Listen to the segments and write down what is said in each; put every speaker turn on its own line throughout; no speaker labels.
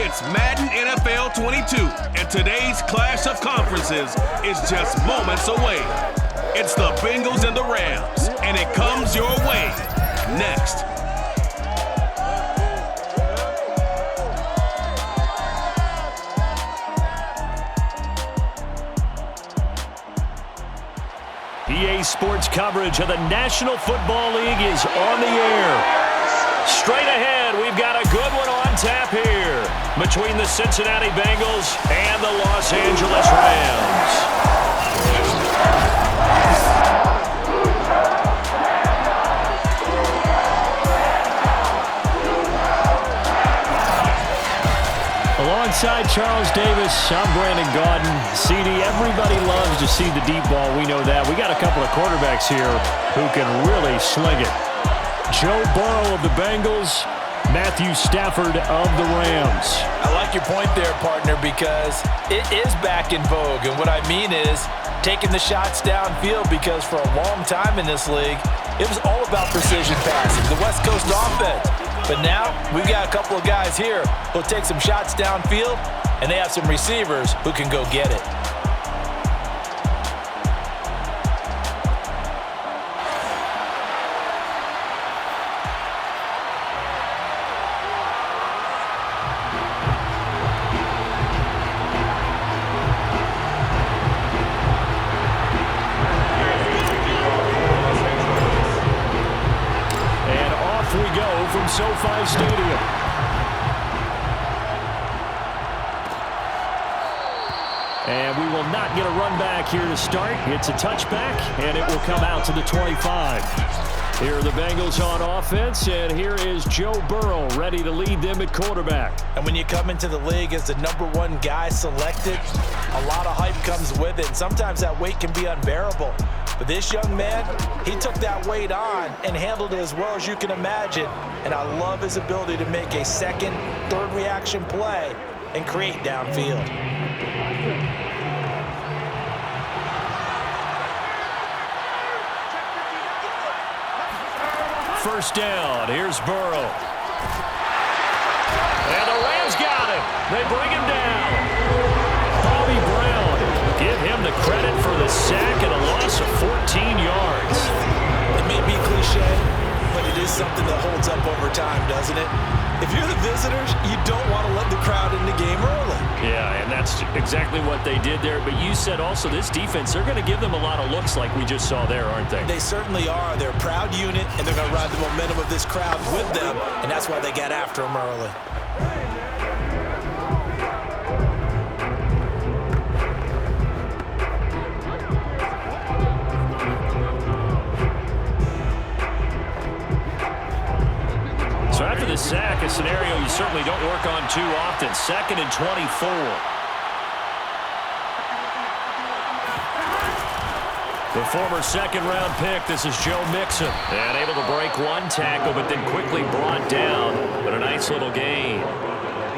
It's Madden NFL 22, and today's clash of conferences is just moments away. It's the Bengals and the Rams, and it comes your way next.
EA Sports coverage of the National Football League is on the air. Straight ahead, we've got a good one on tap here between the Cincinnati Bengals and the Los Angeles Rams. Alongside Charles Davis, I'm Brandon Gaudin. CD, everybody loves to see the deep ball. We know that. We got a couple of quarterbacks here who can really sling it. Joe Burrow of the Bengals, Matthew Stafford of the Rams.
I like your point there, partner, because it is back in vogue. And what I mean is taking the shots downfield, because for a long time in this league, it was all about precision passing, the West Coast offense. But now we've got a couple of guys here who'll take some shots downfield, and they have some receivers who can go get it.
SoFi Stadium. And we will not get a run back here to start. It's a touchback, and it will come out to the 25. Here are the Bengals on offense, and here is Joe Burrow ready to lead them at quarterback.
And when you come into the league as the #1 guy selected, a lot of hype comes with it, and sometimes that weight can be unbearable. But this young man, he took that weight on and handled it as well as you can imagine. And I love his ability to make a second, third reaction play and create downfield.
First down, here's Burrow. And the Rams got him. They bring him down. Bobby Brown, give him the credit for the sack and a loss of 14 yards.
It may be cliche, but it is something that holds up over time, doesn't it? If you're the visitors, you don't want to let the crowd in the game early.
Yeah, and that's exactly what they did there. But you said also this defense, they're going to give them a lot of looks like we just saw there, aren't they?
They certainly are. They're a proud unit, and they're going to ride the momentum of this crowd with them, and that's why they got after them early.
So after the sack, a scenario you certainly don't work on too often. 2nd and 24. The former second-round pick, this is Joe Mixon. And able to break one tackle, but then quickly brought down. But a nice little gain.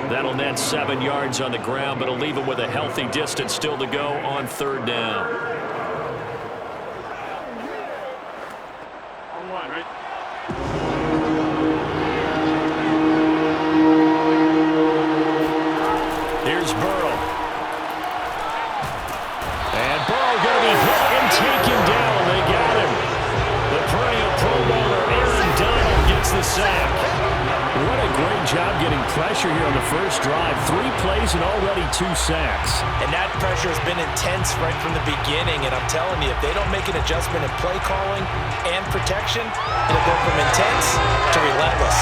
That'll net 7 yards on the ground, but it'll leave him with a healthy distance still to go on 3rd down. Here's Burrow. And Burrow going to be hit and taken down. They got him. The perennial Pro Bowler Aaron Donald gets the sack. What a great job getting pressure here on the first drive. 3 plays and already 2 sacks.
And that pressure has been intense right from the beginning. And I'm telling you, if they don't make an adjustment in play calling and protection, it'll go from intense to relentless.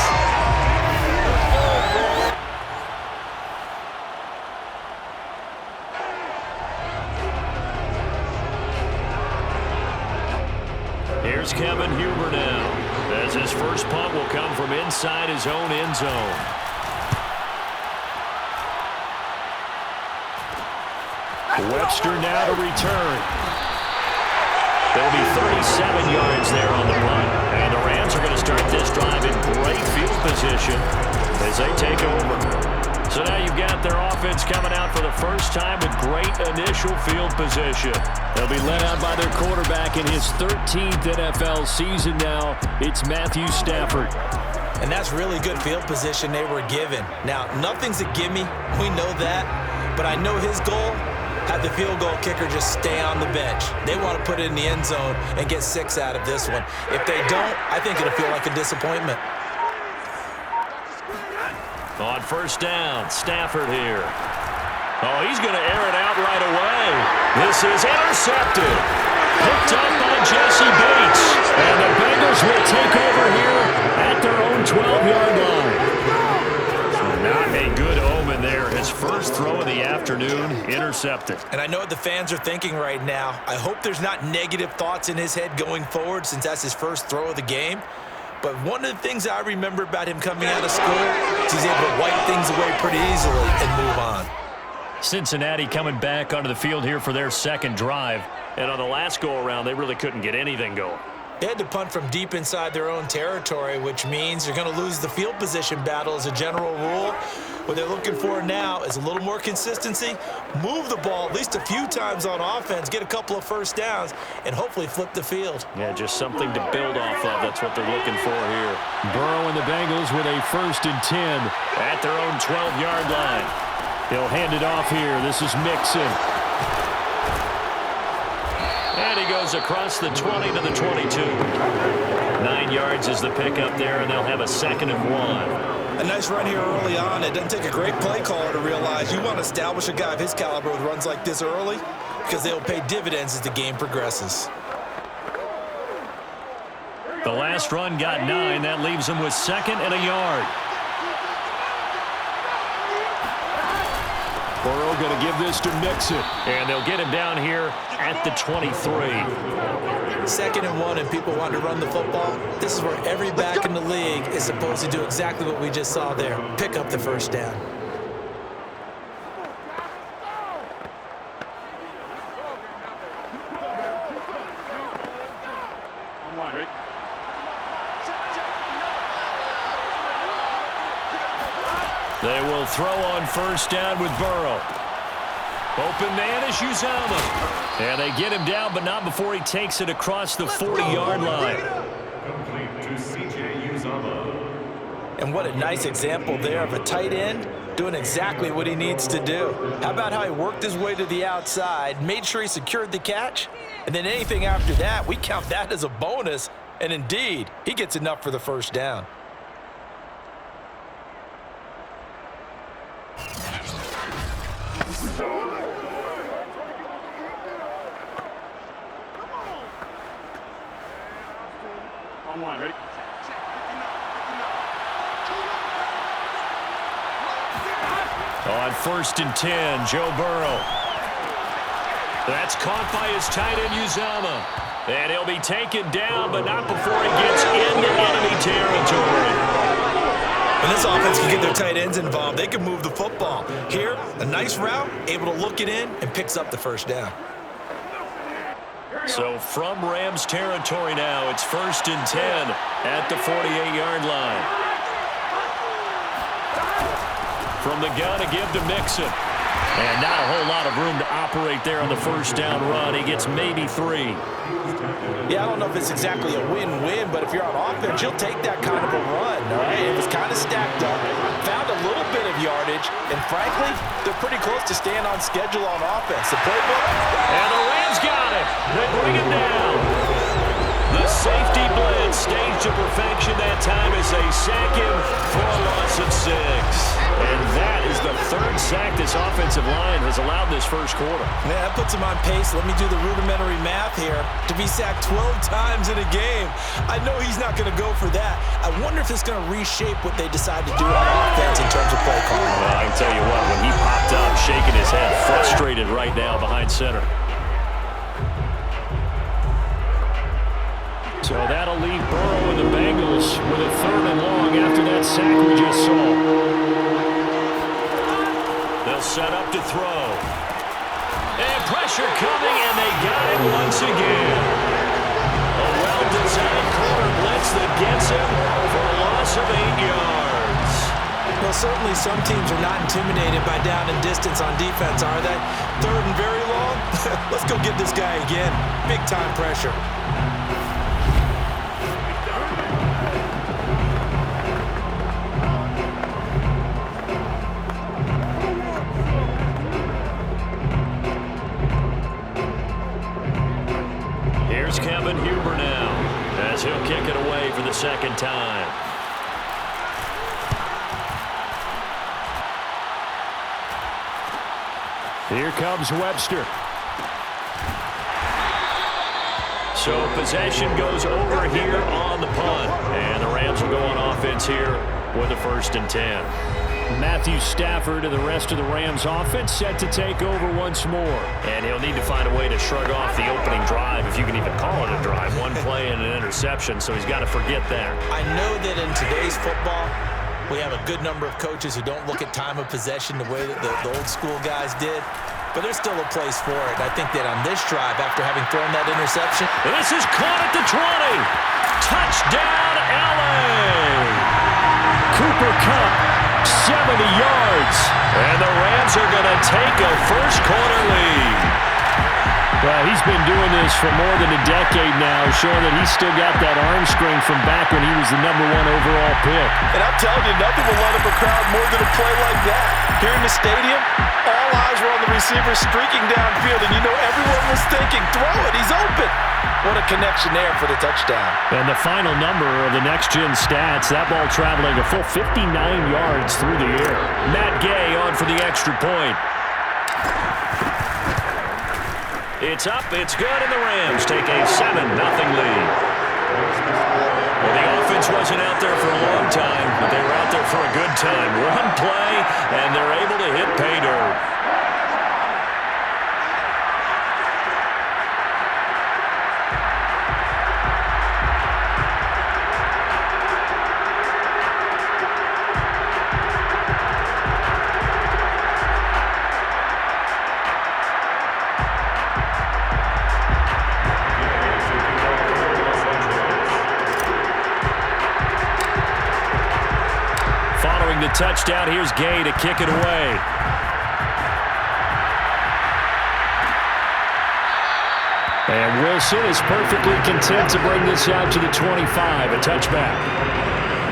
Here's Kevin Huber now, as his first punt will come from inside his own end zone. Webster now to return. There'll be 37 yards there on the punt. And the Rams are going to start this drive in great field position as they take over. So now you've got their offense coming out for the first time with great initial field position. They'll be led out by their quarterback in his 13th NFL season now. It's Matthew Stafford.
And that's really good field position they were given. Now, nothing's a gimme. We know that. But I know his goal, have the field goal kicker just stay on the bench. They want to put it in the end zone and get 6 out of this one. If they don't, I think it'll feel like a disappointment.
On first down, Stafford here. Oh, he's going to air it out right away. This is intercepted. Picked up by Jesse Bates. And the Bengals will take over here at their own 12-yard line. So not a good omen there. His first throw of the afternoon, intercepted.
And I know what the fans are thinking right now. I hope there's not negative thoughts in his head going forward since that's his first throw of the game. But one of the things I remember about him coming out of school is he's able to wipe things away pretty easily and move on.
Cincinnati coming back onto the field here for their second drive. And on the last go-around, they really couldn't get anything going.
They had to punt from deep inside their own territory, which means you're going to lose the field position battle as a general rule. What they're looking for now is a little more consistency, move the ball at least a few times on offense, get a couple of first downs, and hopefully flip the field.
Yeah, just something to build off of. That's what they're looking for here. Burrow and the Bengals with a 1st and 10 at their own 12-yard line. He'll hand it off here. This is Mixon. And he goes across the 20 to the 22. 9 yards is the pickup there, and they'll have a 2nd and 1.
A nice run here early on. It doesn't take a great play caller to realize you want to establish a guy of his caliber with runs like this early because they'll pay dividends as the game progresses.
The last run got 9. That leaves him with 2nd and a yard. Burrow going to give this to Mixon. And they'll get him down here at the 23.
2nd and 1 and people want to run the football. This is where every back in the league is supposed to do exactly what we just saw there. Pick up the first down.
They will throw on first down with Burrow. Open man is Uzomah. And they get him down, but not before he takes it across the 40-yard line.
Complete to C.J. Uzomah.
And what a nice example there of a tight end doing exactly what he needs to do. How about how he worked his way to the outside, made sure he secured the catch, and then anything after that, we count that as a bonus. And indeed, he gets enough for the first down.
Ready?
On 1st and 10, Joe Burrow. That's caught by his tight end, Uzomah. And he'll be taken down, but not before he gets into enemy territory.
When this offense can get their tight ends involved, they can move the football. Here, a nice route, able to look it in, and picks up the first down.
So from Rams territory now, it's 1st and 10 at the 48-yard line. From the gun, a give to Mixon. And not a whole lot of room to operate there on the first down run. He gets maybe 3.
Yeah, I don't know if it's exactly a win-win, but if you're on offense, you'll take that kind of a run, all right? It was kind of stacked up, found a little bit of yardage, and frankly, they're pretty close to staying on schedule on offense. The playbook.
And the Rams got it. They bring him down. The safety blitz staged to perfection that time as they sack him for a loss of 6. And that is the 3rd sack this offensive line has allowed this first quarter.
Yeah, that puts him on pace. Let me do the rudimentary math here. To be sacked 12 times in a game, I know he's not going to go for that. I wonder if it's going to reshape what they decide to do on offense in terms of play calling.
Well, I can tell you what, when he popped up, shaking his head, frustrated right now behind center. So that'll leave Burrow and the Bengals with a 3rd and long after that sack we just saw. They'll set up to throw. And pressure coming, and they got it once again. A well-designed corner blitz that gets him for a loss of 8 yards.
Well, certainly some teams are not intimidated by down and distance on defense, are they? 3rd and very long? Let's go get this guy again. Big-time pressure.
away for the second time. Here comes Webster. So possession goes over here on the punt. And the Rams will go on offense here with a 1st and 10. Matthew Stafford and the rest of the Rams offense set to take over once more. And he'll need to find a way to shrug off the opening drive, if you can even call it a drive. One play and an interception, so he's got to forget that.
I know that in today's football, we have a good number of coaches who don't look at time of possession the way that the old school guys did. But there's still a place for it. I think that on this drive, after having thrown that interception.
This is caught at the 20. Touchdown, LA! Cooper Kupp, 70 yards. And the Rams are going to take a first-quarter lead. Well, he's been doing this for more than a decade now, showing that he's still got that arm strength from back when he was the #1 overall pick.
And I'm telling you, nothing will let up a crowd more than a play like that. Here in the stadium, all eyes were on the receiver streaking downfield, and you know everyone was thinking, throw it, he's open. What a connection there for the touchdown.
And the final number of the next-gen stats, that ball traveling a full 59 yards through the air. Matt Gay on for the extra point. It's up, it's good, and the Rams take a 7-0 lead. Well, the offense wasn't out there for a long time, but they were out there for a good time. One play, and they're able to hit pay dirt. The touchdown. Here's Gay to kick it away. And Wilson is perfectly content to bring this out to the 25, a touchback.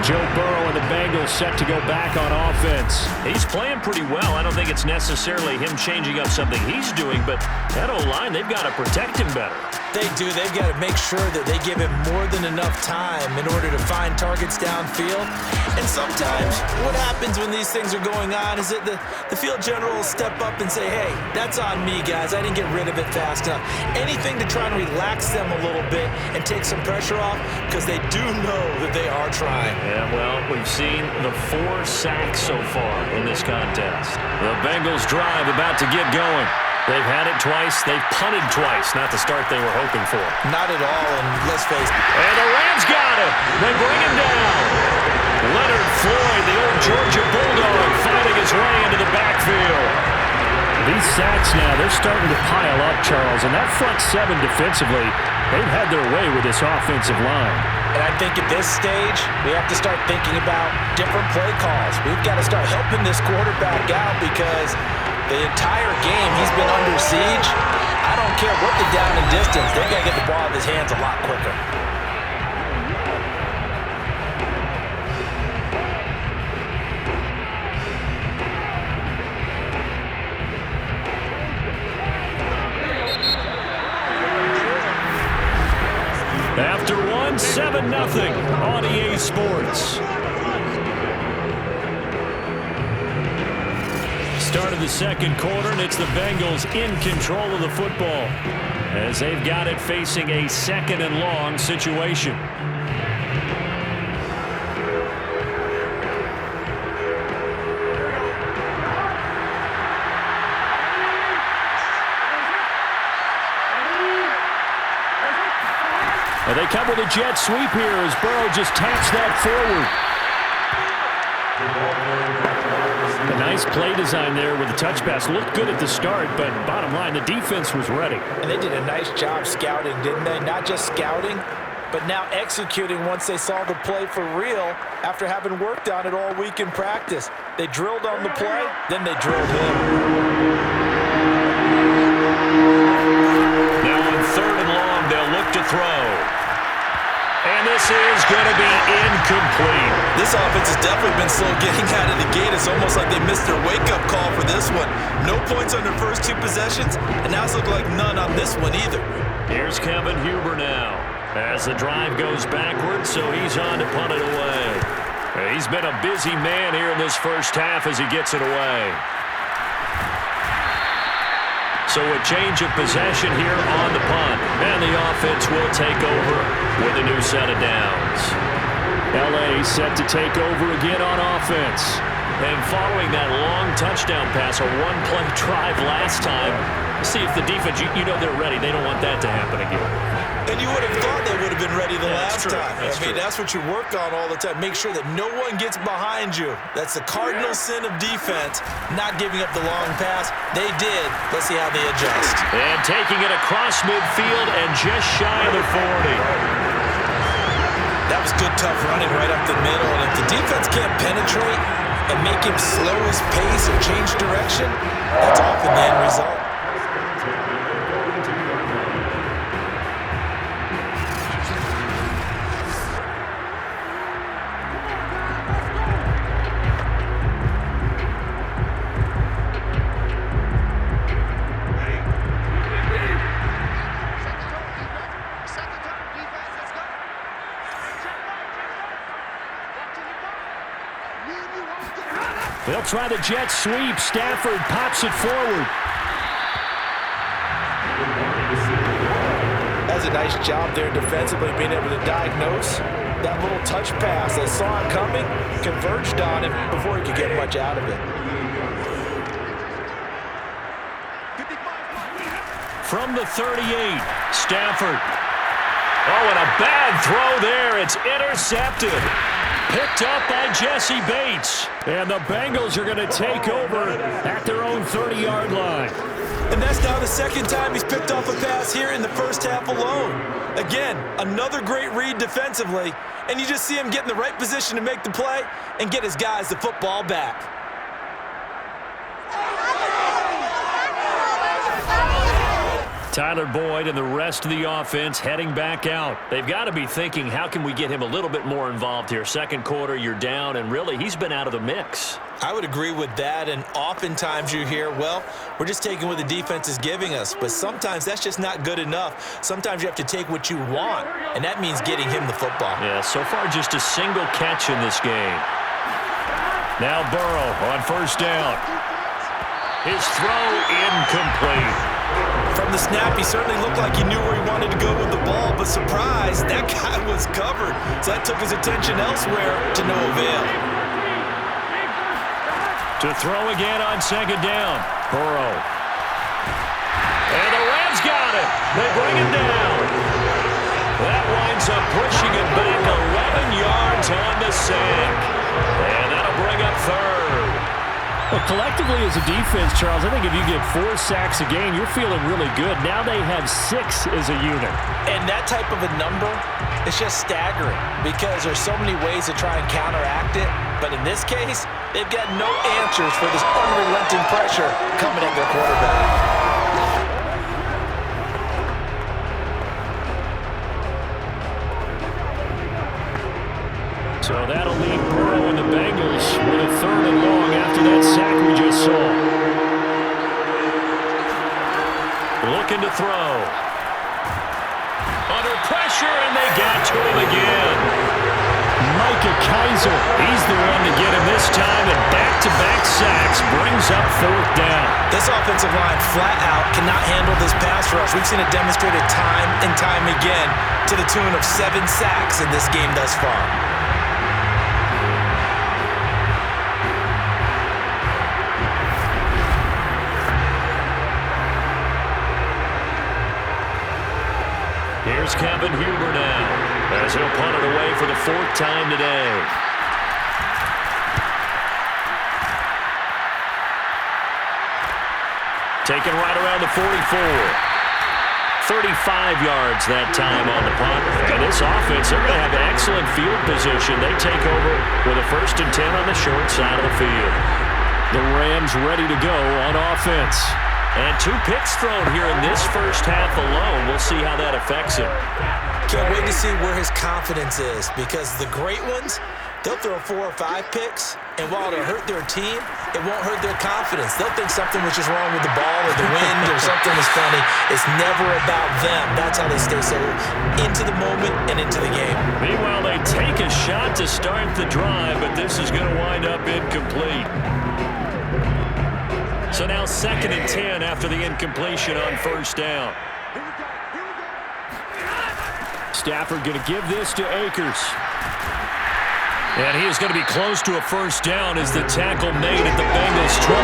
Joe Burrow and the Bengals set to go back on offense. He's playing pretty well. I don't think it's necessarily him changing up something he's doing, but that O-line, they've got to protect him better.
They do. They've got to make sure that they give him more than enough time in order to find targets downfield. And sometimes what happens when these things are going on is that the field general will step up and say, hey, that's on me, guys. I didn't get rid of it fast enough. Anything to try and relax them a little bit and take some pressure off, because they do know that they are trying.
Yeah, well, we've seen the 4 sacks so far in this contest. The Bengals drive about to get going. They've had it twice. They've punted twice. Not the start they were hoping for.
Not at all, and let's face it.
And the Rams got him. They bring him down. Leonard Floyd, the old Georgia Bulldog, fighting his way into the backfield. These sacks now, they're starting to pile up, Charles. And that front 7 defensively, they've had their way with this offensive line.
And I think at this stage, we have to start thinking about different play calls. We've got to start helping this quarterback out, because the entire game he's been under siege. I don't care what the down and distance. They've got to get the ball out of his hands a lot quicker.
After 7-0 on EA Sports. Start of the second quarter, and it's the Bengals in control of the football as they've got it facing a 2nd and long situation. And they come with a jet sweep here as Burrow just taps that forward. A nice play design there with the touch pass. Looked good at the start, but bottom line, the defense was ready.
And they did a nice job scouting, didn't they? Not just scouting, but now executing once they saw the play for real after having worked on it all week in practice. They drilled on the play, then they drilled him.
Now on 3rd and long, they'll look to throw. And this is going to be incomplete.
This offense has definitely been slow getting out of the gate. It's almost like they missed their wake-up call for this one. No points on their first 2 possessions, and now it's looking like none on this one either.
Here's Kevin Huber now. As the drive goes backwards, so he's on to punt it away. He's been a busy man here in this first half as he gets it away. So a change of possession here on the punt. And the offense will take over with a new set of downs. L.A. set to take over again on offense. And following that long touchdown pass, a one-play drive last time, see if the defense, you know they're ready. They don't want that to happen again.
And you would have thought they would have been ready the last time. That's what you work on all the time. Make sure that no one gets behind you. That's the cardinal sin of defense, not giving up the long pass. They did. Let's see how they adjust.
And taking it across midfield and just shy of the 40.
That was good, tough running right up the middle. And if the defense can't penetrate and make him slow his pace or change direction, that's often the end result.
They'll try the jet sweep. Stafford pops it forward.
That's a nice job there defensively, being able to diagnose that little touch pass. They saw it coming, converged on him before he could get much out of it.
From the 38, Stafford. Oh, and a bad throw there. It's intercepted. Picked up by Jesse Bates. And the Bengals are going to take over at their own 30-yard line.
And that's now the second time he's picked off a pass here in the first half alone. Again, another great read defensively. And you just see him get in the right position to make the play and get his guys the football back.
Tyler Boyd and the rest of the offense heading back out. They've got to be thinking, how can we get him a little bit more involved here? Second quarter, you're down, and really, he's been out of the mix.
I would agree with that, and oftentimes you hear, well, we're just taking what the defense is giving us, but sometimes that's just not good enough. Sometimes you have to take what you want, and that means getting him the football.
Yeah, so far just a single catch in this game. Now Burrow on first down. His throw incomplete.
From the snap, he certainly looked like he knew where he wanted to go with the ball, but surprise, that guy was covered. So that took his attention elsewhere to no avail.
To throw again on second down. Burrow. And the Rams got it. They bring him down. That winds up pushing it back 11 yards on the sack. And that'll bring up third.
Well, collectively as a defense, Charles, I think if you get 4 sacks a game, you're feeling really good. Now they have 6 as a unit.
And that type of a number is just staggering because there's so many ways to try and counteract it. But in this case, they've got no answers for this unrelenting pressure coming at their quarterback.
So that'll leave Burrow and the Bengals with a third and long after that sack we just saw. Looking to throw. Under pressure, and they got to him again.
Micah Kaiser.
He's the one to get him this time, and back-to-back sacks brings up fourth down.
This offensive line flat out cannot handle this pass rush. We've seen it demonstrated time and time again to the tune of 7 sacks in this game thus far.
Here's Kevin Huber now, as he'll punt it away for the 4th time today. Taken right around the 44. 35 yards that time on the punt. And this offense, they're going to have excellent field position. They take over with a 1st and 10 on the short side of the field.
The Rams ready to go on offense.
And 2 picks thrown here in this first half alone. We'll see how that affects him.
Can't wait to see where his confidence is because the great ones, they'll throw 4 or 5 picks, and while it'll hurt their team, it won't hurt their confidence. They'll think something was just wrong with the ball or the wind or something was funny. It's never about them. That's how they stay so into the moment and into the game.
Meanwhile, they take a shot to start the drive, but this is going to wind up incomplete. So now 2nd and 10 after the incompletion on first down.
Stafford going to give this to Akers.
And he is going to be close to a first down as the tackle made at the Bengals 29.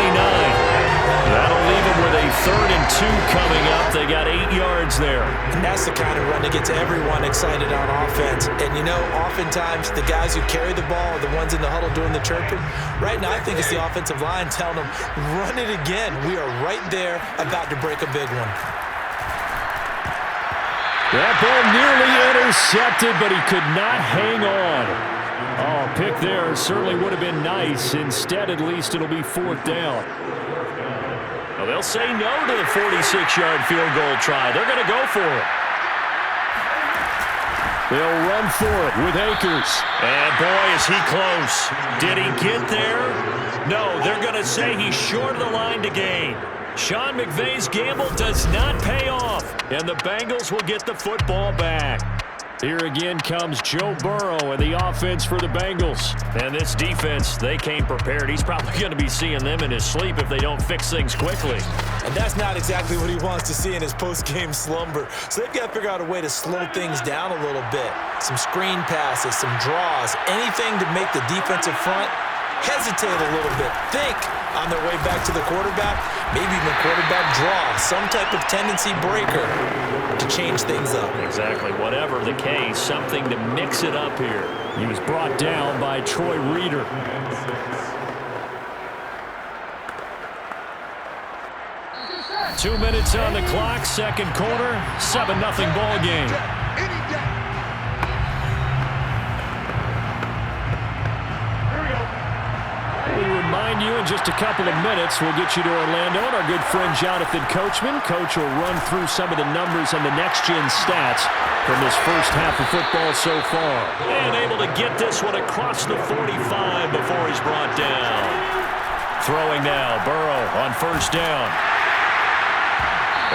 That'll leave them with a 3rd and 2 coming up. They got 8 yards there.
And that's the kind of run that gets everyone excited on offense. And, you know, oftentimes the guys who carry the ball are the ones in the huddle doing the chirping. Right now, I think it's the offensive line telling them, run it again. We are right there about to break a big one.
That ball nearly intercepted, but he could not hang on. Oh, pick there certainly would have been nice. Instead, at least it'll be 4th down.
Well, they'll say no to the 46-yard field goal try. They're going to go for it.
They'll run for it with Akers.
And boy, is he close. Did he get there? No, they're going to say he's short of the line to gain. Sean McVay's gamble does not pay off, and the Bengals will get the football back.
Here again comes Joe Burrow and the offense for the Bengals.
And this defense, they came prepared. He's probably going to be seeing them in his sleep if they don't fix things quickly.
And that's not exactly what he wants to see in his post-game slumber. So they've got to figure out a way to slow things down a little bit. Some screen passes, some draws, anything to make the defensive front hesitate a little bit. Think on their way back to the quarterback, maybe even quarterback draw, some type of tendency breaker to change things up.
Exactly. Whatever the case, something to mix it up here.
He was brought down by Troy Reeder. Two minutes on the clock, second quarter, 7-0 ball game. Remind you in just a couple of minutes, we'll get you to Orlando and our good friend Jonathan Coachman. Coach will run through some of the numbers and the next-gen stats from this first half of football so far.
And able to get this one across the 45 before he's brought down. Throwing now, Burrow on first down.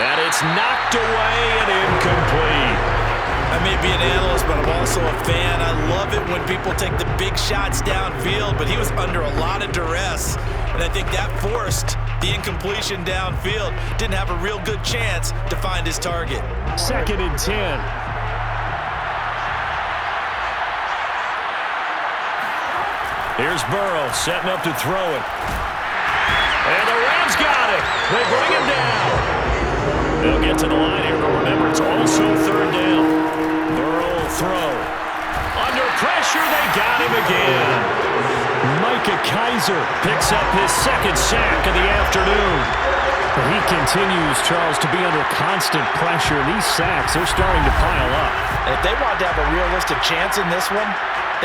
And it's knocked away and incomplete.
I may be an analyst, but I'm also a fan. I love it when people take the big shots downfield, but he was under a lot of duress, and I think that forced the incompletion downfield. Didn't have a real good chance to find his target.
2nd and 10.
Here's Burrow setting up to throw it. And the Rams got it. They bring him down. They'll get to the line here, but remember, it's also 3rd down. Burrow will throw. Under pressure, they got him again.
Micah Kiser
picks up his 2nd sack of the afternoon.
He continues, Charles, to be under constant pressure. These sacks, they're starting to pile up.
And if they want to have a realistic chance in this one,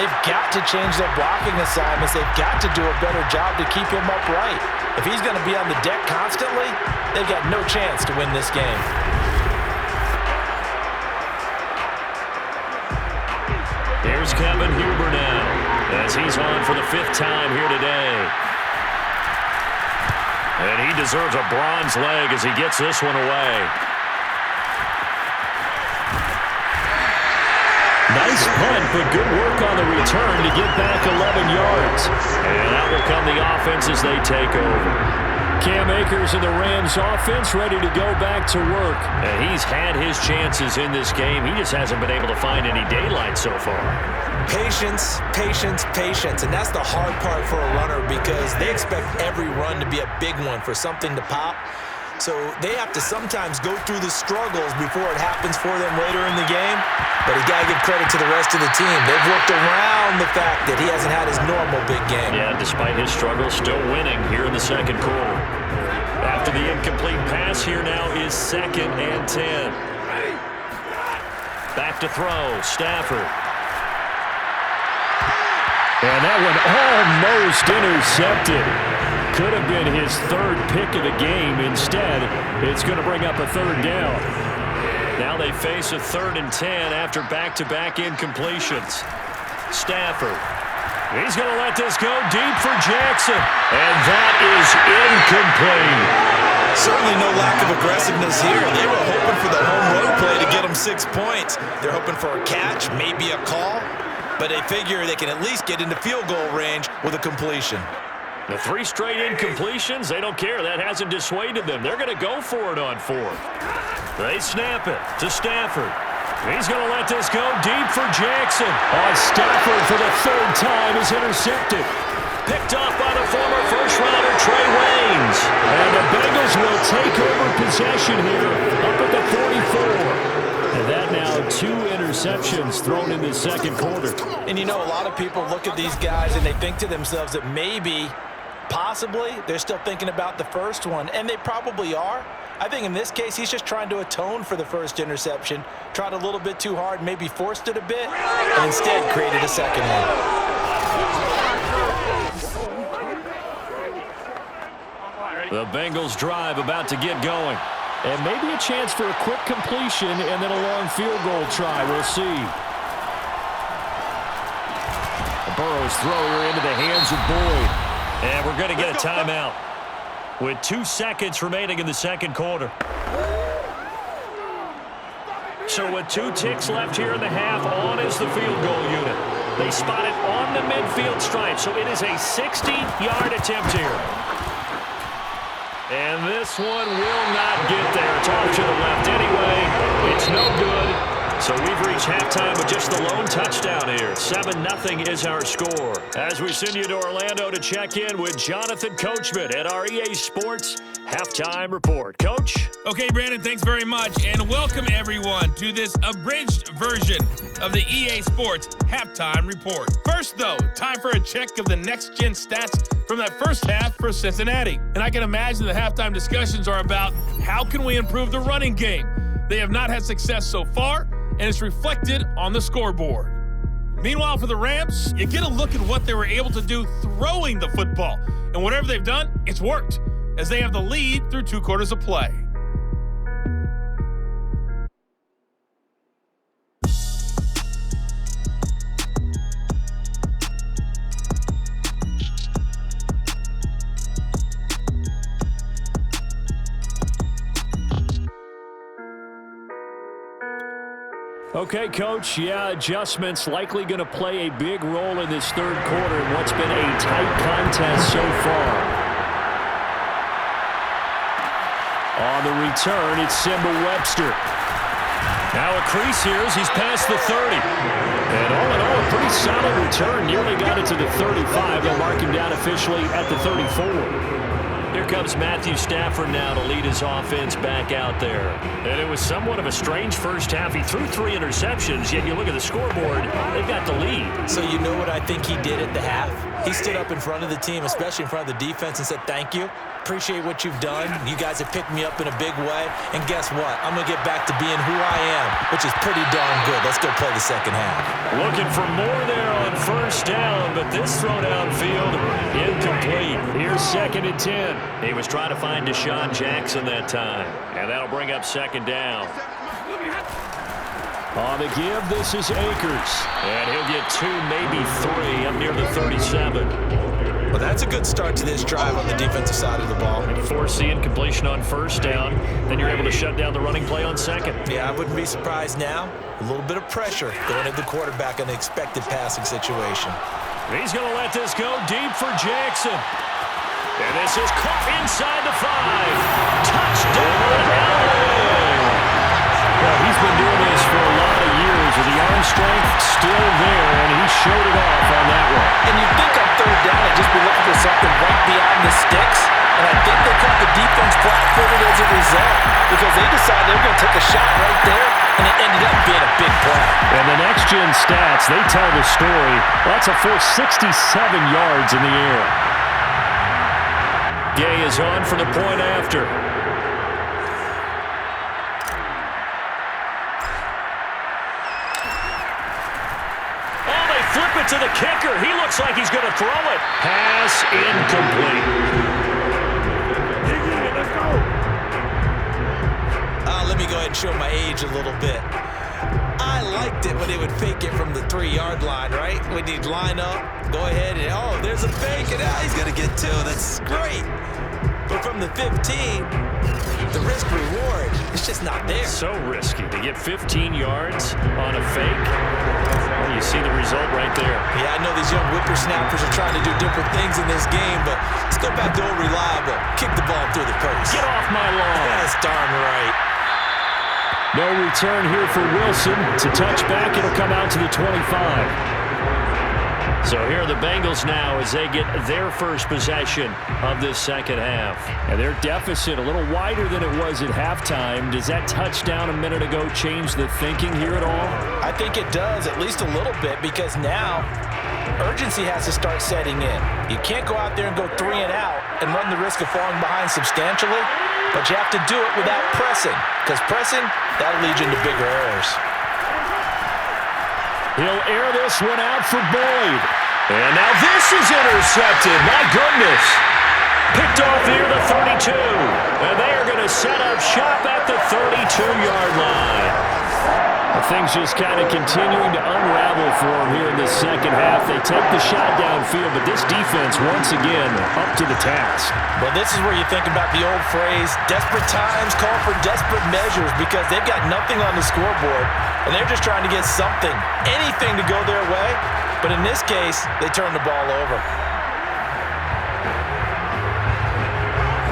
they've got to change their blocking assignments. They've got to do a better job to keep him upright. If he's going to be on the deck constantly, they've got no chance to win this game.
Here's Kevin Huber now, as he's on for the 5th time here today. And he deserves a bronze leg as he gets this one away.
Nice punt, but good work on the return to get back 11 yards.
And that will come the offense as they take over.
Cam Akers and the Rams offense ready to go back to work.
And he's had his chances in this game. He just hasn't been able to find any daylight so far.
Patience, patience, patience. And that's the hard part for a runner because they expect every run to be a big one for something to pop. So they have to sometimes go through the struggles before it happens for them later in the game. But you got to give credit to the rest of the team. They've worked around the fact that he hasn't had his normal big game.
Yeah, despite his struggles, still winning here in the second quarter. After the incomplete pass, here now is 2nd and 10. Back to throw, Stafford.
And that one almost intercepted. Could have been his 3rd pick of the game. Instead, it's going to bring up a 3rd down.
Now they face a 3rd and 10 after back-to-back incompletions. Stafford
He's going to let this go deep for Jackson. And that is incomplete.
Certainly no lack of aggressiveness here. They were hoping for the home run play to get them 6 points. They're hoping for a catch, maybe a call, but they figure they can at least get into field goal range with a completion.
The 3 straight incompletions, they don't care. That hasn't dissuaded them. They're going to go for it on 4th. They snap it to Stafford. He's going to let this go deep for Jackson. Stafford for the 3rd time is intercepted. Picked off by the former first-rounder Trey Waynes. And the Bengals will take over possession here up at the 44. And that now 2 interceptions thrown in the second quarter.
And you know, a lot of people look at these guys and they think to themselves that maybe, possibly, they're still thinking about the first one. And they probably are. I think in this case, he's just trying to atone for the first interception. Tried a little bit too hard, maybe forced it a bit, and instead created a second one.
The Bengals drive about to get going. And maybe a chance for a quick completion and then a long field goal try. We'll see. Burrow's throw here into the hands of Boyd. And we're going to get a timeout with 2 seconds remaining in the second quarter. So with 2 ticks left here in the half, on is the field goal unit. They spot it on the midfield stripe, so it is a 60-yard attempt here. And this one will not get there. It's off to the left anyway. It's no good. So we've reached halftime with just the lone touchdown here. 7-0 is our score. As we send you to Orlando to check in with Jonathan Coachman at our EA Sports Halftime Report. Coach?
Okay, Brandon, thanks very much. And welcome, everyone, to this abridged version of the EA Sports Halftime Report. First, though, time for a check of the next-gen stats from that first half for Cincinnati. And I can imagine the halftime discussions are about how can we improve the running game. They have not had success so far, and it's reflected on the scoreboard. Meanwhile, for the Rams, you get a look at what they were able to do throwing the football. And whatever they've done, it's worked, as they have the lead through 2 quarters of play.
Okay, Coach, adjustments likely going to play a big role in this third quarter in what's been a tight contest so far. On the return, it's Simba Webster. Now a crease here as he's past the 30. And all in all, a pretty solid return. Nearly got it to the 35. They'll mark him down officially at the 34. Here comes Matthew Stafford now to lead his offense back out there. And it was somewhat of a strange first half. He threw 3 interceptions, yet you look at the scoreboard, they've got the lead.
So you know what I think he did at the half? He stood up in front of the team, especially in front of the defense, and said, thank you. Appreciate what you've done. You guys have picked me up in a big way. And guess what? I'm going to get back to being who I am, which is pretty darn good. Let's go play the second half.
Looking for more there on first down, but this throw downfield incomplete. Here's 2nd and 10. He was trying to find Deshaun Jackson that time, and that'll bring up 2nd down. On the give, this is Akers. And he'll get 2, maybe 3 up near the 37.
Well, that's a good start to this drive on the defensive side of the ball.
Force the incompletion on first down. Then you're able to shut down the running play on 2nd.
Yeah, I wouldn't be surprised now. A little bit of pressure going at the quarterback in an expected passing situation.
He's going to let this go deep for Jackson. And this is caught inside the 5. Touchdown, LA! Well, he's been doing this for a lot of years with the arm strength still there, and he showed it off on that one.
And you think on third down they'd just be looking for something right beyond the sticks, and I think they caught the defense flat-footed as a result because they decided they were going to take a shot right there, and it ended up being a big play.
And the next-gen stats, they tell the story. That's a full 67 yards in the air. Gay is on for the point after. Oh, they flip it to the kicker. He looks like he's going to throw it. Pass incomplete.
Let me go ahead and show my age a little bit. I liked it when they would fake it from the 3-yard line, right? When you'd line up, go ahead, and oh, there's a fake, and he's going to get 2. That's great. But from the 15, the risk-reward is just not there.
So risky to get 15 yards on a fake. Well, you see the result right there.
Yeah, I know these young whippersnappers are trying to do different things in this game, but let's go back to old reliable. Kick the ball through the post.
Get off my lawn.
That's darn right.
No return here for Wilson. It's a touchback. It'll come out to the 25. So here are the Bengals now as they get their first possession of this second half. And their deficit a little wider than it was at halftime. Does that touchdown a minute ago change the thinking here at all?
I think it does, at least a little bit, because now urgency has to start setting in. You can't go out there and go 3 and out and run the risk of falling behind substantially, but you have to do it without pressing, because pressing, that'll lead you into bigger errors.
He'll air this one out for Boyd. And now this is intercepted. My goodness. Picked off near the 32. And they are going to set up shop at the 32-yard line. Things just kind of continuing to unravel for them here in this second half. They take the shot downfield, but this defense, once again, up to the task.
Well, this is where you think about the old phrase, desperate times call for desperate measures, because they've got nothing on the scoreboard, and they're just trying to get something, anything to go their way. But in this case, they turn the ball over.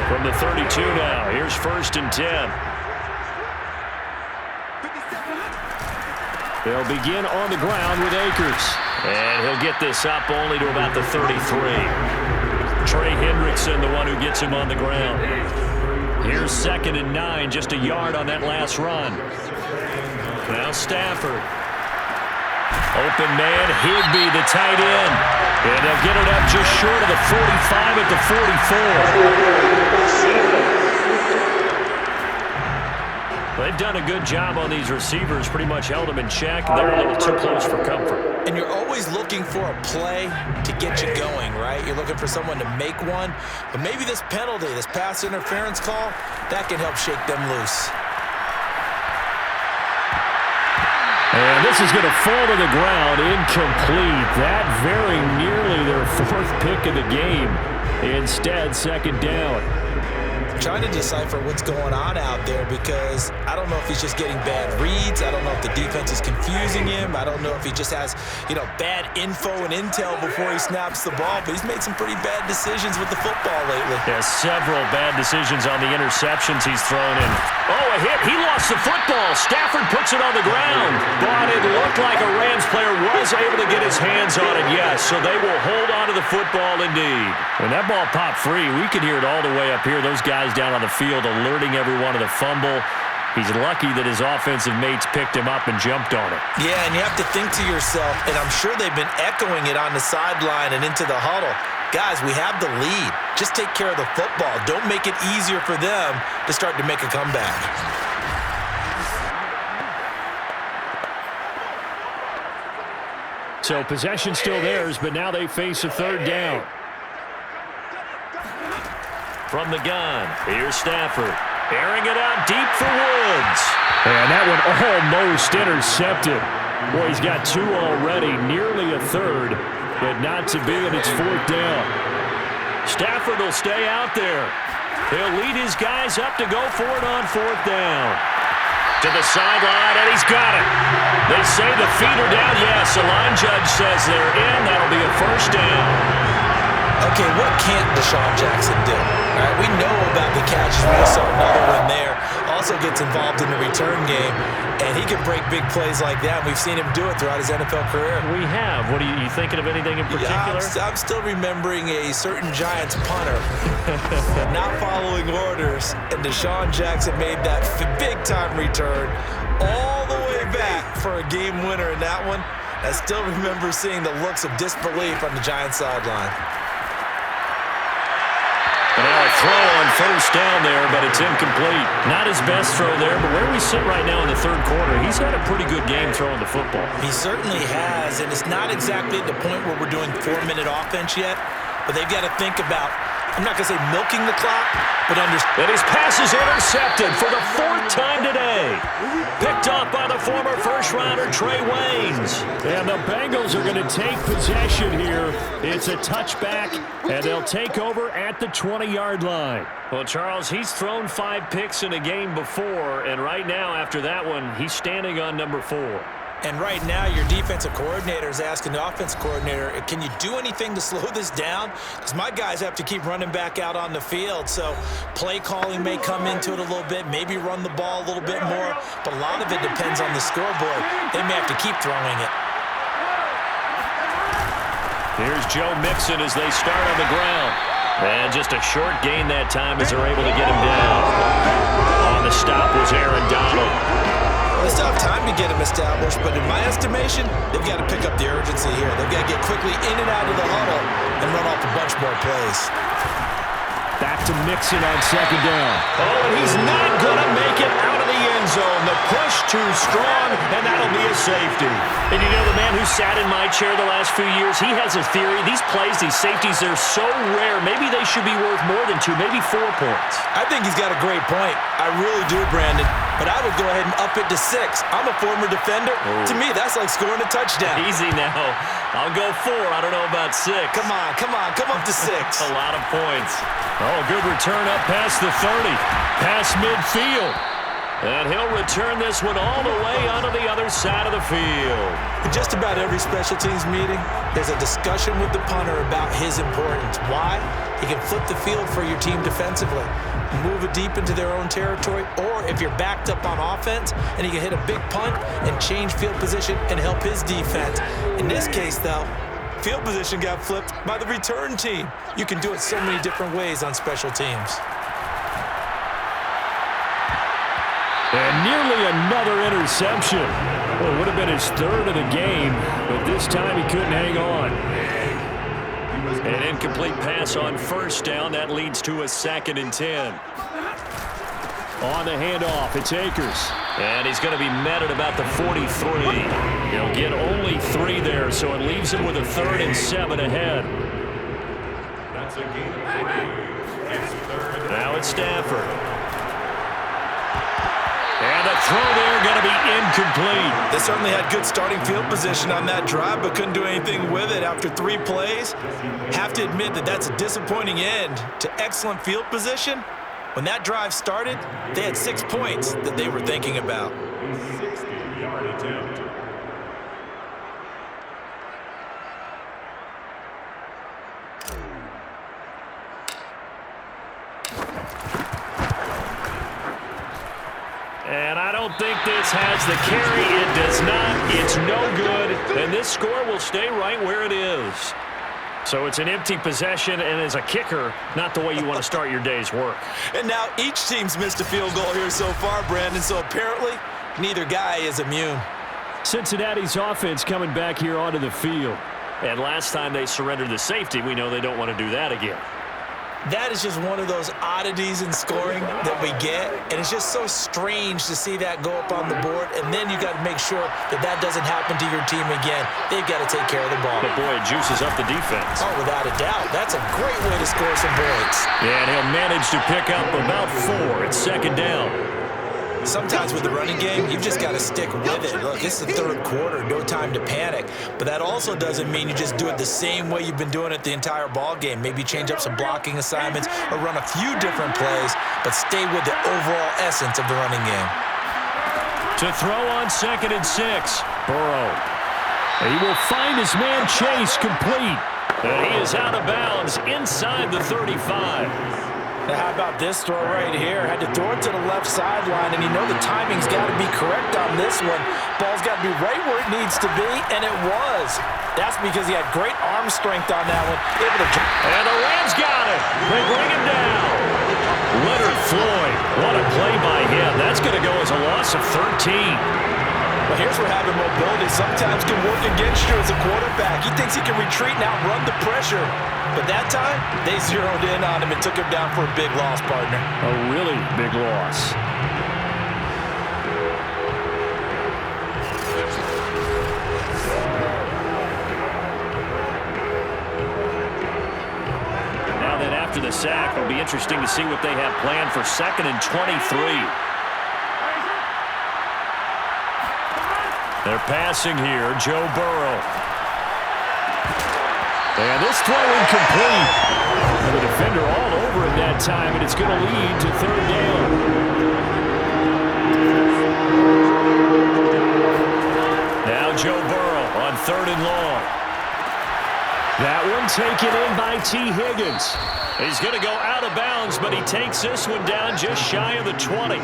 From the 32 now, here's 1st and 10. They'll begin on the ground with Akers. And he'll get this up only to about the 33. Trey Hendrickson, the one who gets him on the ground. Here's 2nd and 9, just a yard on that last run. Now Stafford. Open man, Higbee, the tight end. And they'll get it up just short of the 45 at the 44. They've done a good job on these receivers, pretty much held them in check. They're a little too close for comfort.
And you're always looking for a play to get you going, right? You're looking for someone to make one. But maybe this penalty, this pass interference call, that can help shake them loose.
And this is going to fall to the ground, incomplete. That very nearly their 4th pick of the game. Instead, 2nd down.
Trying to decipher what's going on out there, because I don't know if he's just getting bad reads. I don't know if the defense is confusing him. I don't know if he just has, bad info and intel before he snaps the ball. But he's made some pretty bad decisions with the football lately.
Yeah, several bad decisions on the interceptions he's thrown in. Oh, a hit. He lost the football. Stafford puts it on the ground. But it looked like a Rams player was able to get his hands on it, yes. So they will hold on to the football indeed. When that ball popped free, we could hear it all the way up here. Those guys down on the field alerting everyone of the fumble. He's lucky that his offensive mates picked him up and jumped on it.
Yeah, and you have to think to yourself, and I'm sure they've been echoing it on the sideline and into the huddle. Guys, we have the lead. Just take care of the football. Don't make it easier for them to start to make a comeback.
So possession still theirs, but now they face a 3rd down. From the gun, here's Stafford. Airing it out deep for Woods. And that one almost intercepted. Boy, he's got 2 already, nearly a 3rd, but not to be, and it's 4th down. Stafford will stay out there. He'll lead his guys up to go for it on 4th down. To the sideline, and he's got it. They say the feet are down. Yes, the line judge says they're in. That'll be a 1st down.
Okay, what can't Deshaun Jackson do? All right, we know about the catches. We saw another one there. Also gets involved in the return game, and he can break big plays like that. We've seen him do it throughout his NFL career.
We have. What are you thinking of anything in particular?
Yeah, I'm still remembering a certain Giants punter not following orders, and Deshaun Jackson made that big-time return all the way back for a game winner in that one. I still remember seeing the looks of disbelief on the Giants sideline.
And now a throw on 1st down there, but it's incomplete. Not his best throw there, but where we sit right now in the 3rd quarter, he's had a pretty good game throwing the football.
He certainly has, and it's not exactly at the point where we're doing 4-minute offense yet, but they've got to think about I'm not going to say milking the clock, but
And his pass is intercepted for the 4th time today. Picked off by the former first-rounder Trey Waynes.
And the Bengals are going to take possession here. It's a touchback, and they'll take over at the 20-yard line.
Well, Charles, he's thrown 5 picks in a game before, and right now, after that one, he's standing on number 4.
And right now, your defensive coordinator is asking the offensive coordinator, can you do anything to slow this down? Because my guys have to keep running back out on the field. So play calling may come into it a little bit, maybe run the ball a little bit more. But a lot of it depends on the scoreboard. They may have to keep throwing it.
Here's Joe Mixon as they start on the ground. And just a short gain that time as they're able to get him down. On the stop was Aaron Donald.
They still have time to get him established, but in my estimation, they've got to pick up the urgency here. They've got to get quickly in and out of the huddle and run off a bunch more plays.
Back to Mixon on 2nd down.
Oh, and he's not going to make it out of the end zone. The push too strong, and that'll be a safety. And you know, the man who sat in my chair the last few years, he has a theory. These plays, these safeties, they're so rare. Maybe they should be worth more than 2, maybe 4 points.
I think he's got a great point. I really do, Brandon. But I would go ahead and up it to 6. I'm a former defender. Oh. To me, that's like scoring a touchdown.
Easy now. I'll go 4. I don't know about 6.
Come on. Come up to 6.
A lot of points.
Oh, good return up past the 30. Past midfield.
And he'll return this one all the way onto the other side of the field.
In just about every special teams meeting, there's a discussion with the punter about his importance. Why? He can flip the field for your team defensively, move it deep into their own territory, or if you're backed up on offense, and he can hit a big punt and change field position and help his defense. In this case, though, field position got flipped by the return team. You can do it so many different ways on special teams.
And nearly another interception. Well, it would have been his 3rd of the game, but this time he couldn't hang on.
An incomplete pass on 1st down. That leads to a 2nd and 10.
On the handoff, it's Akers.
And he's going to be met at about the 43. He'll get only 3 there, so it leaves him with a 3rd and 7 ahead.
That's a gain of 3. It's 3rd.
Now it's Stafford. And the throw there going to be incomplete.
They certainly had good starting field position on that drive, but couldn't do anything with it after 3 plays. Have to admit that that's a disappointing end to excellent field position. When that drive started, they had 6 points that they were thinking about.
60-yard attempt.
And I don't think this has the carry. It does not. It's no good. And this score will stay right where it is. So it's an empty possession, and as a kicker, not the way you want to start your day's work.
And now each team's missed a field goal here so far, Brandon, so apparently neither guy is immune.
Cincinnati's offense coming back here onto the field.
And last time they surrendered the safety, we know they don't want to do that again.
That is just one of those oddities in scoring that we get, and it's just so strange to see that go up on the board, and then you got to make sure that that doesn't happen to your team again. They've got to take care of the ball.
But boy, it juices up the defense.
Oh, without a doubt. That's a great way to score some points.
Yeah, and he'll manage to pick up about 4. It's 2nd down.
Sometimes with the running game, you've just got to stick with it. Look, it's the 3rd quarter, no time to panic. But that also doesn't mean you just do it the same way you've been doing it the entire ball game. Maybe change up some blocking assignments or run a few different plays, but stay with the overall essence of the running game.
To throw on 2nd and 6, Burrow. He will find his man Chase complete.
And he is out of bounds inside the 35.
Now, how about this throw right here? Had to throw it to the left sideline, and you know the timing's got to be correct on this one. Ball's got to be right where it needs to be, and it was. That's because he had great arm strength on that one.
And the Rams got it. They bring him down. Leonard Floyd, what a play by him. That's going to go as a loss of 13.
Well, here's where having mobility sometimes can work against you as a quarterback. He thinks he can retreat and outrun the pressure. But that time, they zeroed in on him and took him down for a big loss, partner.
A really big loss. Now that
after the sack. It'll be interesting to see what they have planned for 2nd and 23. They're passing here. Joe Burrow. And this throw incomplete. And the defender all over him that time, and it's going to lead to 3rd down. Now Joe Burrow on 3rd and long. That one taken in by T. Higgins. He's going to go out of bounds, but he takes this one down just shy of the 20.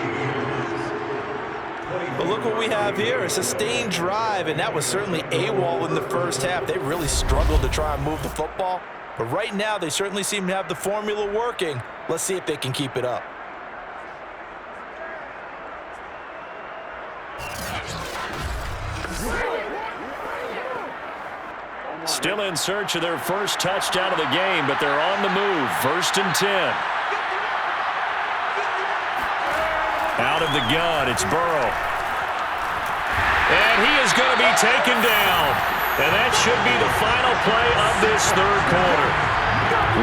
But look what we have here, a sustained drive, and that was certainly AWOL in the first half. They really struggled to try and move the football. But right now, they certainly seem to have the formula working. Let's see if they can keep it up.
Still in search of their first touchdown of the game, but they're on the move. 1st and 10. Out of the gun, it's Burrow. And he is going to be taken down. And that should be the final play of this 3rd quarter.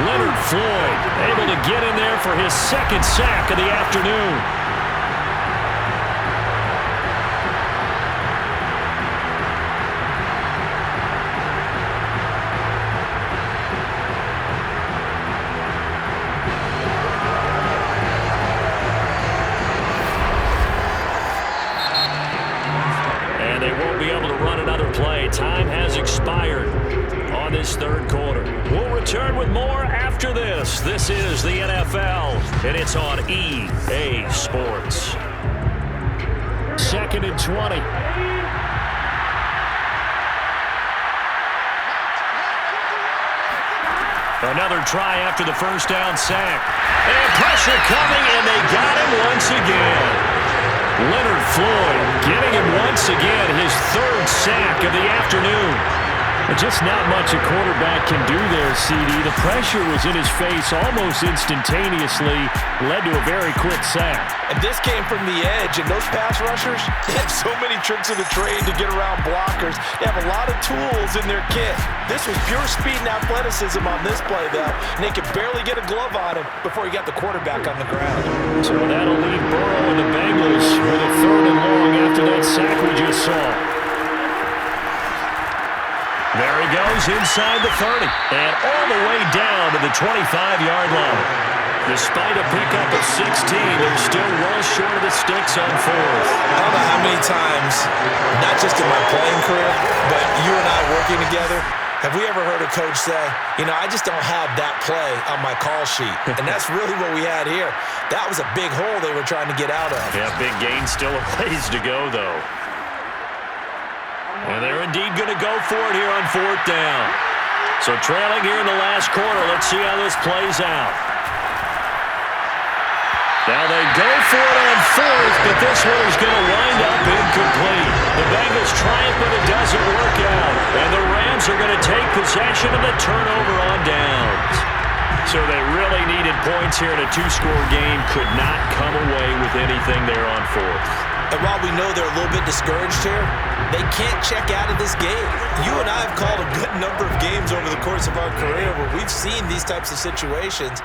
Leonard Floyd able to get in there for his 2nd sack of the afternoon. Time has expired on this 3rd quarter. We'll return with more after this. This is the NFL, and it's on EA Sports.
2nd and 20.
Another try after the first down sack. And pressure coming, and they got him once again. Leonard Floyd getting him once again, his 3rd sack of the afternoon.
Just not much a quarterback can do there, CD. The pressure was in his face almost instantaneously, led to a very quick sack.
And this came from the edge, and those pass rushers, they have so many tricks of the trade to get around blockers. They have a lot of tools in their kit. This was pure speed and athleticism on this play, though, and they could barely get a glove on him before he got the quarterback on the ground.
So that'll leave Burrow and the Bengals with a 3rd and long after that sack we just saw.
There he goes inside the 30 and all the way down to the 25-yard line. Despite a pickup of 16, they're still well short of the sticks on 4th.
I don't know how many times, not just in my playing career, but you and I working together, have we ever heard a coach say, you know, I just don't have that play on my call sheet. And that's really what we had here. That was a big hole they were trying to get out of.
Yeah, big gain, still a ways to go, though. And they're indeed going to go for it here on 4th down. So trailing here in the last quarter. Let's see how this plays out. Now they go for it on 4th, but this one is going to wind up incomplete. The Bengals triumph, but it doesn't work out. And the Rams are going to take possession of the turnover on downs. So they really needed points here in a 2-score game. Could not come away with anything there on 4th.
And while we know they're a little bit discouraged here, they can't check out of this game. You and I have called a good number of games over the course of our career where we've seen these types of situations.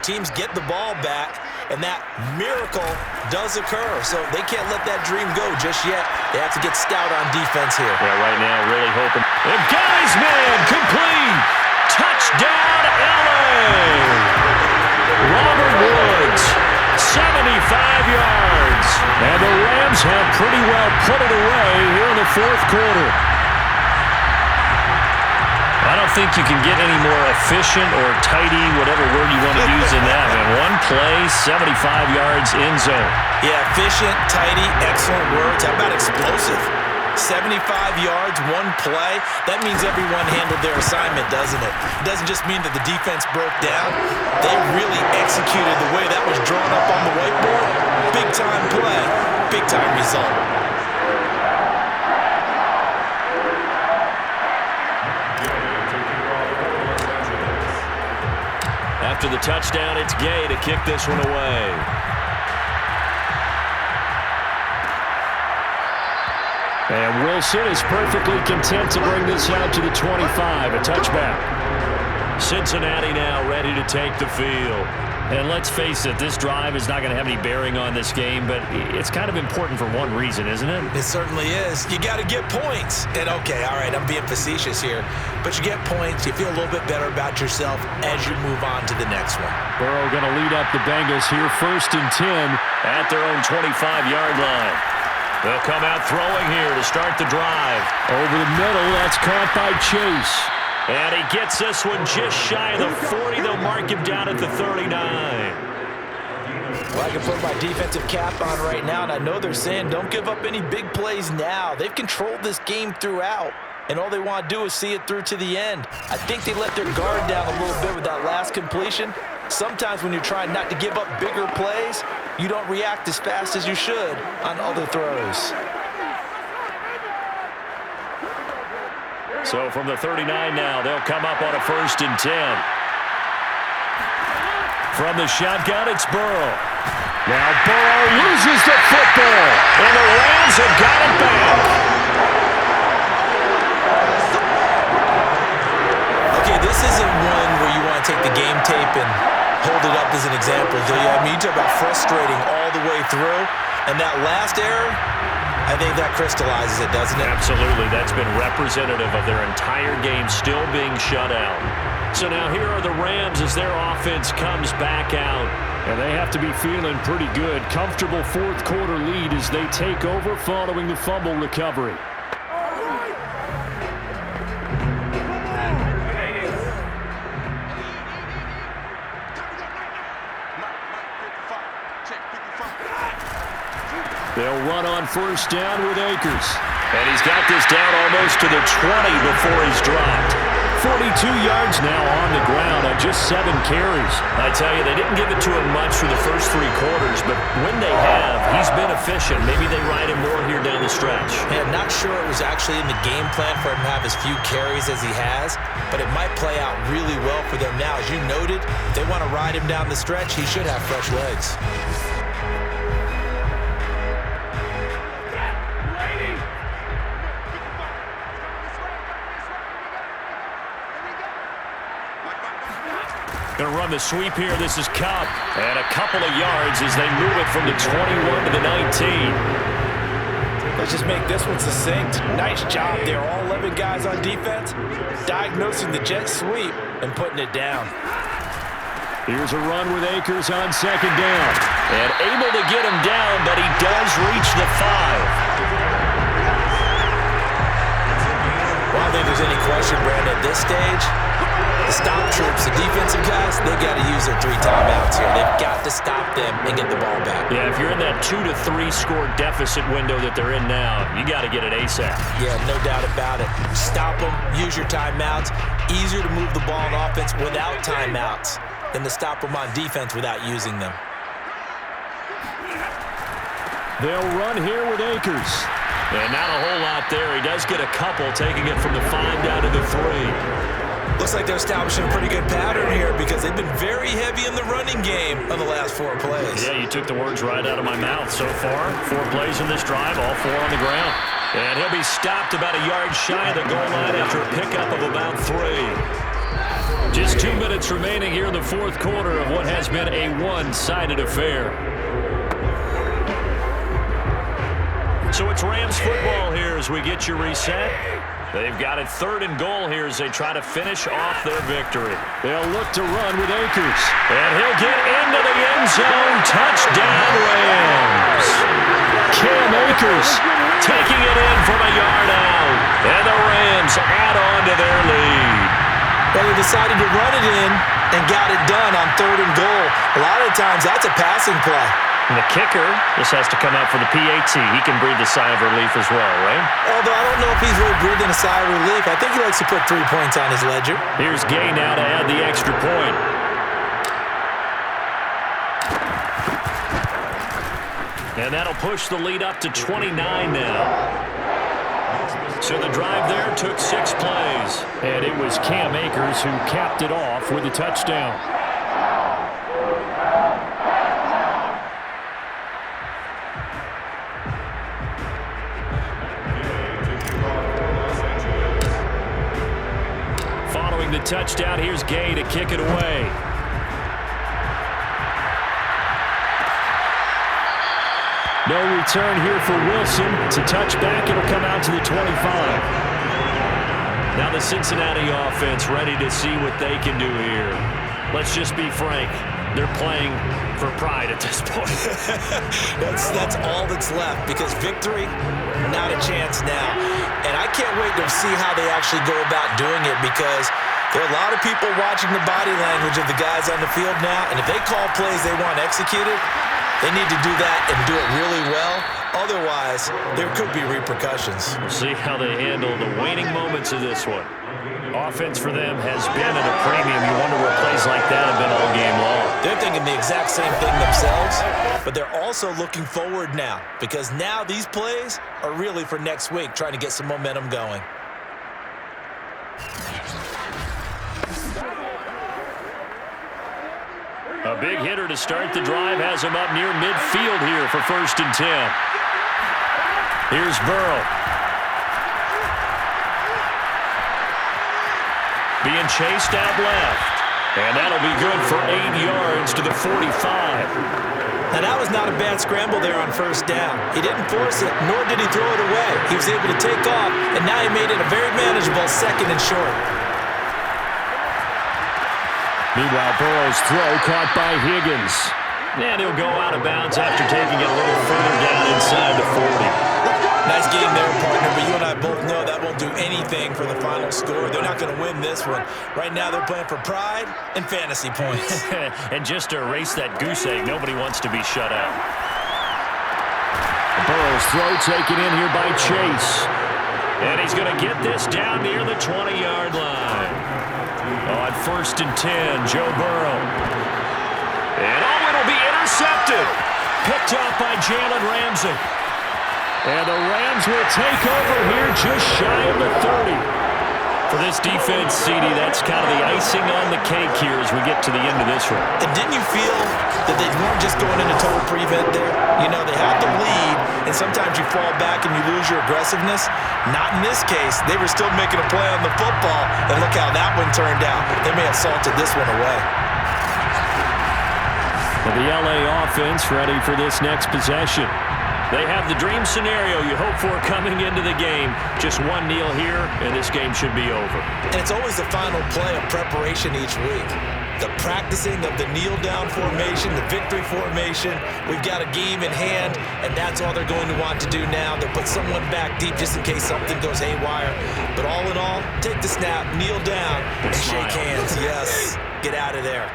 Teams get the ball back, and that miracle does occur. So they can't let that dream go just yet. They have to get stout on defense here.
Yeah, right now, really hoping. And guys, man, complete. Touchdown, LA. Robert Woods, 75 yards. And the Rams have pretty well put it away here in the 4th quarter. I don't think you can get any more efficient or tidy, whatever word you want to use in that. And one play, 75 yards in zone.
Yeah, efficient, tidy, excellent words. How about explosive? 75 yards, one play. That means everyone handled their assignment, doesn't it? It doesn't just mean that the defense broke down. They really executed the way that was drawn up on the whiteboard. Big-time play, big-time result.
After the touchdown, it's Gay to kick this one away.
And Wilson is perfectly content to bring this out to the 25, a touchback.
Cincinnati now ready to take the field. And let's face it, this drive is not going to have any bearing on this game, but it's kind of important for one reason, isn't it?
It certainly is. You got to get points. And okay, all right, I'm being facetious here, but you get points, you feel a little bit better about yourself as you move on to the next one.
Burrow going to lead up the Bengals here, 1st and 10.
At their own 25-yard line. They'll come out throwing here to start the drive.
Over the middle, that's caught by Chase.
And he gets this one just shy of the 40. They'll mark him down at the 39.
Well, I can put my defensive cap on right now, and I know they're saying don't give up any big plays now. They've controlled this game throughout, and all they want to do is see it through to the end. I think they let their guard down a little bit with that last completion. Sometimes when you're trying not to give up bigger plays, you don't react as fast as you should on other throws.
So from the 39 now, they'll come up on a 1st and 10. From the shotgun, it's Burrow.
Now Burrow loses the football.
And the Rams have got it back.
Okay, this isn't one where you want to take the game tape and hold it up as an example, do you? I mean, you talk about frustrating all the way through, and that last error, I think that crystallizes it, doesn't it?
Absolutely. That's been representative of their entire game still being shut out. So now here are the Rams as their offense comes back out.
And they have to be feeling pretty good. Comfortable 4th quarter lead as they take over following the fumble recovery. They'll run on 1st down with Akers.
And he's got this down almost to the 20 before he's dropped.
42 yards now on the ground on just 7 carries.
I tell you, they didn't give it to him much for the first 3 quarters, but when they have, he's been efficient. Maybe they ride him more here down the stretch.
Yeah, I'm not sure it was actually in the game plan for him to have as few carries as he has, but it might play out really well for them now. As you noted, if they want to ride him down the stretch, he should have fresh legs.
Going to run the sweep here. This is Cup. And a couple of yards as they move it from the 21 to the 19.
Let's just make this one succinct. Nice job there. All 11 guys on defense diagnosing the jet sweep and putting it down.
Here's a run with Akers on 2nd down.
And able to get him down, but he does reach the 5.
Well, I don't think there's any question, Brandon, at this stage, the stop troops, the defensive guys, they got to use their 3 timeouts here. They've got to stop them and get the ball back.
Yeah, if you're in that 2 to 3 score deficit window that they're in now, you got to get it ASAP.
Yeah, no doubt about it. Stop them, use your timeouts. Easier to move the ball on offense without timeouts than to stop them on defense without using them.
They'll run here with Akers.
And not a whole lot there. He does get a couple, taking it from the 5 down to the 3.
Looks like they're establishing a pretty good pattern here because they've been very heavy in the running game on the last 4 plays.
Yeah, you took the words right out of my mouth so far. 4 plays in this drive, all 4 on the ground. And he'll be stopped about a yard shy of the goal line after a pickup of about 3. Just 2 minutes remaining here in the 4th quarter of what has been a one-sided affair. So it's Rams football here as we get you reset. They've got it 3rd and goal here as they try to finish off their victory.
They'll look to run with Akers.
And he'll get into the end zone. Touchdown, Rams.
Cam Akers
taking it in from a yard out. And the Rams add on to their lead.
Well, they decided to run it in and got it done on 3rd and goal. A lot of times that's a passing play.
And the kicker, this has to come out for the PAT. He can breathe a sigh of relief as well, right?
Although I don't know if he's really breathing a sigh of relief. I think he likes to put 3 points on his ledger.
Here's Gay now to add the extra point. And that'll push the lead up to 29 now. So the drive there took 6 plays.
And it was Cam Akers who capped it off with a touchdown. The the touchdown. Here's Gay to kick it away. No return here for Wilson. It's a touchback. It'll come out to the 25. Now the Cincinnati offense ready to see what they can do here. Let's just be frank. They're playing for pride at this point.
That's all that's left, because victory, not a chance now. And I can't wait to see how they actually go about doing it, because there are a lot of people watching the body language of the guys on the field now, and if they call plays they want executed, they need to do that and do it really well. Otherwise, there could be repercussions.
We'll see how they handle the waning moments of this one. Offense for them has been at a premium. You wonder what plays like that have been all game long.
They're thinking the exact same thing themselves, but they're also looking forward now, because now these plays are really for next week, trying to get some momentum going.
A big hitter to start the drive has him up near midfield here for 1st and 10. Here's Burrow. Being chased out left. And that'll be good for 8 yards to the 45.
Now, that was not a bad scramble there on 1st down. He didn't force it, nor did he throw it away. He was able to take off, and now he made it a very manageable 2nd and short.
Meanwhile, Burrow's throw caught by Higgins.
And he'll go out of bounds after taking it a little further down inside the 40.
Nice game there, partner, but you and I both know that won't do anything for the final score. They're not going to win this one. Right now they're playing for pride and fantasy points.
And just to erase that goose egg, nobody wants to be shut out.
Burrow's throw taken in here by Chase.
And he's going to get this down near the 20-yard line. On 1st and 10, Joe Burrow. And it'll be intercepted. Picked off by Jalen Ramsey.
And the Rams will take over here just shy of the 30.
For this defense, CD, that's kind of the icing on the cake here as we get to the end of this one.
And didn't you feel that they weren't just going into total prevent there? You know, they had the lead, and sometimes you fall back and you lose your aggressiveness. Not in this case. They were still making a play on the football, and look how that one turned out. They may have salted this one away.
Well, the LA offense ready for this next possession.
They have the dream scenario you hope for coming into the game. Just one kneel here, and this game should be over.
And it's always the final play of preparation each week. The practicing of the kneel-down formation, the victory formation. We've got a game in hand, and that's all they're going to want to do now. They'll put someone back deep just in case something goes haywire. But all in all, take the snap, kneel down, and shake hands. Yes, get out of there.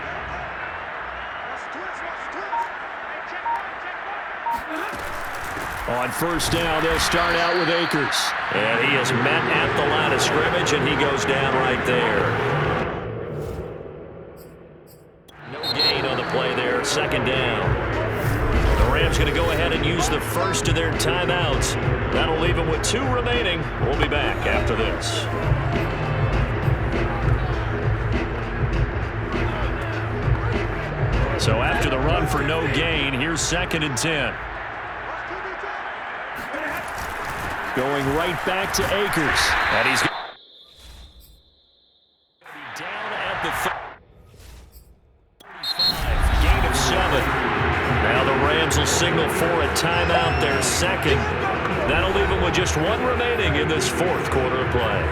On 1st down, they'll start out with Akers.
And he is met at the line of scrimmage, and he goes down right there. No gain on the play there, 2nd down. The Rams going to go ahead and use the first of their timeouts. That'll leave them with 2 remaining. We'll be back after this. So after the run for no gain, here's 2nd and 10.
Going right back to Akers.
And he's down at the 35. Gain of 7. Now the Rams will signal for a timeout, their 2nd. That'll leave them with just 1 remaining in this 4th quarter of play.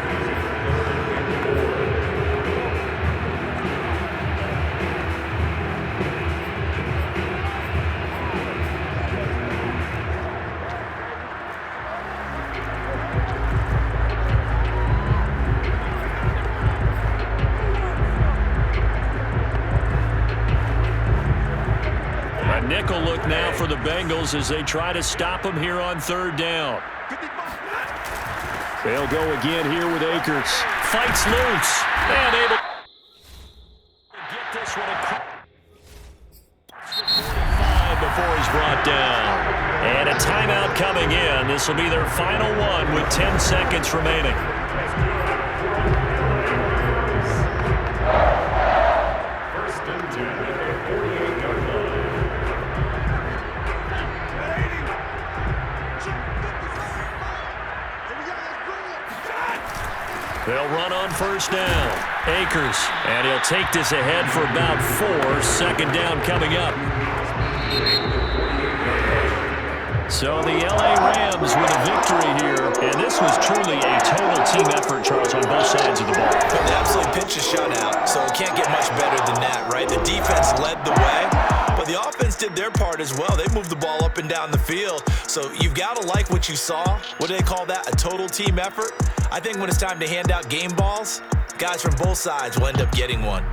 Nickel look now for the Bengals as they try to stop him here on 3rd down.
They'll go again here with Akers.
Fights loose and able to get this one across 45 before he's brought down. And a timeout coming in. This will be their final one with 10 seconds remaining. They'll run on 1st down.
Akers.
And he'll take this ahead for about 4. Second down coming up. So the L.A. Rams with a victory here. And this was truly a total team effort, Charles, on both sides of the ball.
They absolutely pitched a shutout, so it can't get much better than that, right? The defense led the way, but the offense did their part as well. They moved the ball up and down the field. So you've got to like what you saw. What do they call that? A total team effort? I think when it's time to hand out game balls, guys from both sides will end up getting one.